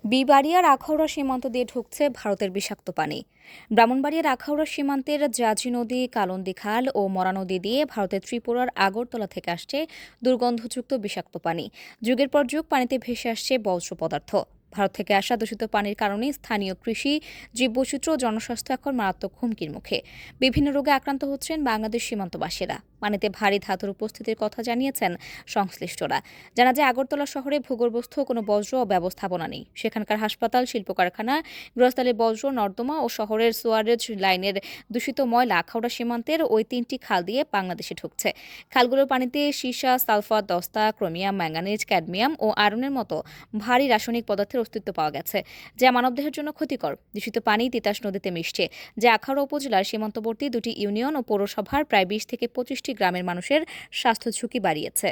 বিবাড়িয়ার আখাউড়া সীমান্ত দিয়ে ঢুকছে ভারতের বিষাক্ত পানি। ব্রাহ্মণবাড়িয়ার আখাউড়া সীমান্তের জাজি নদী, কালন্দী খাল ও মরা নদী দিয়ে ভারতের ত্রিপুরার আগরতলা থেকে আসছে দুর্গন্ধযুক্ত বিষাক্ত পানি। যুগের পর যুগ পানিতে ভেসে আসছে বর্জ্য পদার্থ। ভারত থেকে আসা দূষিত পানির কারণে স্থানীয় কৃষি, জীববৈচিত্র্য ও জনস্বাস্থ্য এখন মারাত্মক হুমকির মুখে। বিভিন্ন রোগে আক্রান্ত হচ্ছেন বাংলাদেশ সীমান্তবাসীরা। পানিতে ভারী ধাতুর উপস্থিতির কথা জানিয়েছেন সংশ্লিষ্টরা। জানা যায়, আগরতলা শহরে ভূগর্ভস্থ কোনো বর্জ্য ব্যবস্থাপনা নেই। সেখানকার হাসপাতাল, শিল্প কারখানা, গৃহস্থালী বর্জ্য, নর্দমা ও শহরের সুয়ারেজ লাইনের দূষিত ময়লা আখাউড়া সীমান্তের ওই ৩টি খাল দিয়ে বাংলাদেশে ঢুকছে। খালগুলোর পানিতে সীসা, সালফার, দস্তা, ক্রোমিয়াম, ম্যাঙ্গানিজ, ক্যাডমিয়াম ও আয়রনের মতো ভারী রাসায়নিক পদার্থের অস্তিত্ব পাওয়া গেছে, যা মানবদেহের জন্য ক্ষতিকর। দূষিত পানি তিতাস নদীতে মিশছে, যা আখাউড়া উপজেলার সীমান্তবর্তী দুটি ইউনিয়ন ও পৌরসভার প্রায় ২০ থেকে ২৫টি গ্রামের মানুষের স্বাস্থ্য ঝুঁকি বাড়িয়েছে।